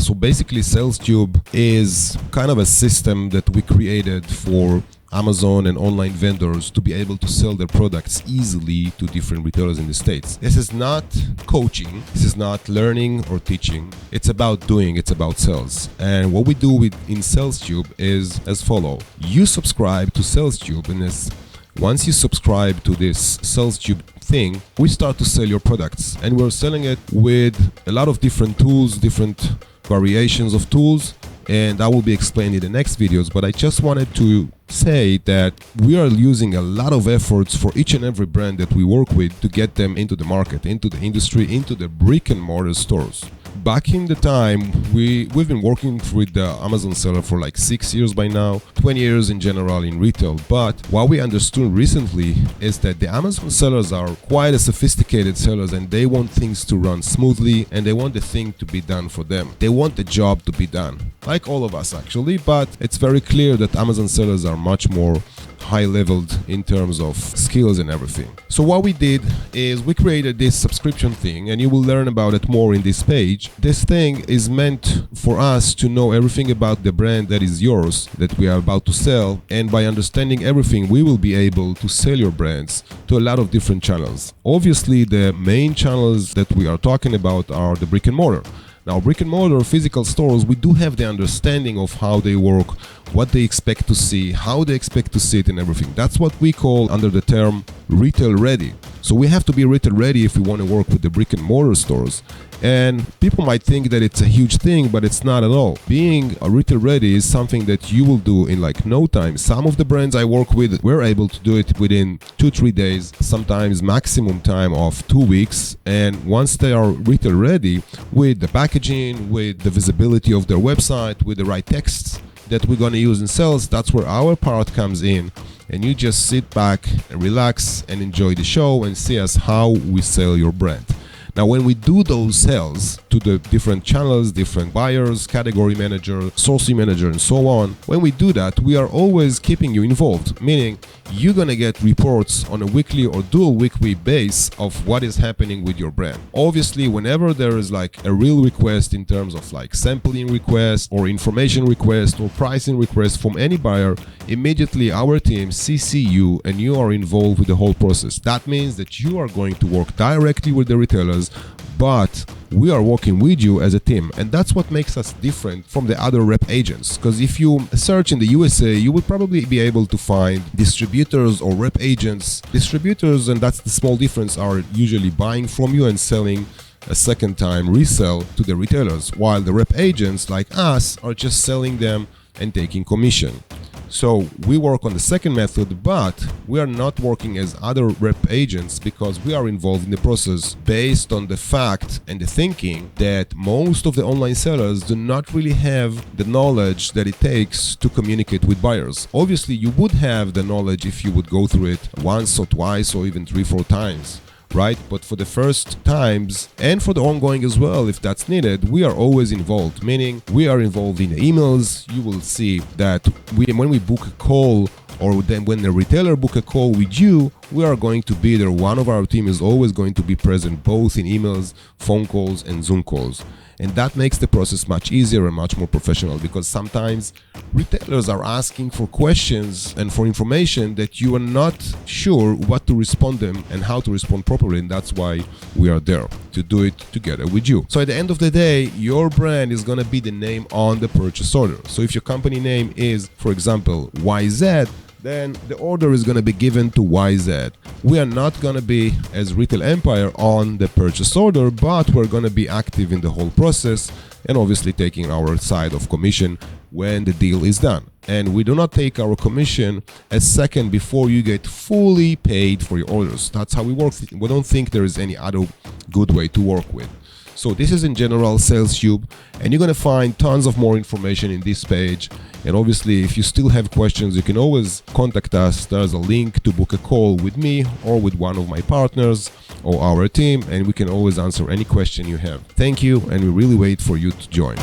So basically, SalesTube is kind of a system that we created for Amazon and online vendors to be able to sell their products easily to different retailers in the States. This is not coaching, this is not learning or teaching. It's about doing, it's about sales. And what we do in SalesTube is as follow. You subscribe to SalesTube, and once you subscribe to this SalesTube thing, we start to sell your products. And we're selling it with a lot of different tools, different variations of tools, and that will be explained in the next videos. But I just wanted to say that we are using a lot of efforts for each and every brand that we work with to get them into the market, into the industry, into the brick and mortar stores. Back in the time, we've been working with the Amazon seller for like 6 years by now, 20 years in general in retail. But what we understood recently is that the Amazon sellers are quite a sophisticated sellers, and they want things to run smoothly, and they want the thing to be done for them. They want the job to be done, like all of us actually, but it's very clear that Amazon sellers are much more high-leveled in terms of skills and everything. So what we did is we created this subscription thing, and you will learn about it more in this page. This thing is meant for us to know everything about the brand that is yours, that we are about to sell, and by understanding everything, we will be able to sell your brands to a lot of different channels. Obviously, the main channels that we are talking about are the brick and mortar. Now, brick and mortar physical stores, we do have the understanding of how they work, what they expect to see, how they expect to see it, and everything. That's what we call under the term retail ready. So we have to be retail ready if we want to work with the brick and mortar stores. And people might think that it's a huge thing, but it's not at all. Being a retail ready is something that you will do in like no time. Some of the brands I work with, we're able to do it within 2-3 days, sometimes maximum time of 2 weeks. And once they are retail ready with the packaging, with the visibility of their website, with the right texts that we're going to use in sales, that's where our part comes in. And you just sit back and relax and enjoy the show and see us how we sell your brand. Now, when we do those sales to the different channels, different buyers, category manager, sourcing manager, and so on, when we do that, we are always keeping you involved, meaning you're going to get reports on a weekly or dual weekly base of what is happening with your brand. Obviously, whenever there is like a real request in terms of like sampling request or information request or pricing request from any buyer, immediately our team CC you and you are involved with the whole process. That means that you are going to work directly with the retailers, but we are working with you as a team. And that's what makes us different from the other rep agents. Because if you search in the USA, you would probably be able to find distributors or rep agents. Distributors, and that's the small difference, are usually buying from you and selling a second time resell to the retailers, while the rep agents like us are just selling them and taking commission. So we work on the second method, but we are not working as other rep agents because we are involved in the process based on the fact and the thinking that most of the online sellers do not really have the knowledge that it takes to communicate with buyers. Obviously, you would have the knowledge if you would go through it once or twice or even 3-4 times. Right? But for the first times and for the ongoing as well, if that's needed, we are always involved, meaning we are involved in the emails. You will see that when we book a call, or then when the retailer book a call with you, we are going to be there. One of our team is always going to be present both in emails, phone calls, and Zoom calls. And that makes the process much easier and much more professional, because sometimes retailers are asking for questions and for information that you are not sure what to respond them and how to respond properly. And that's why we are there to do it together with you. So at the end of the day, your brand is going to be the name on the purchase order. So if your company name is, for example, YZ, then the order is going to be given to YZ. We are not going to be, as Retail Empire, on the purchase order, but we're going to be active in the whole process and obviously taking our side of commission when the deal is done. And we do not take our commission a second before you get fully paid for your orders. That's how we work. We don't think there is any other good way to work with. So this is in general SalesTube, and you're going to find tons of more information in this page. And obviously, if you still have questions, you can always contact us. There's a link to book a call with me or with one of my partners or our team, and we can always answer any question you have. Thank you, and we really wait for you to join.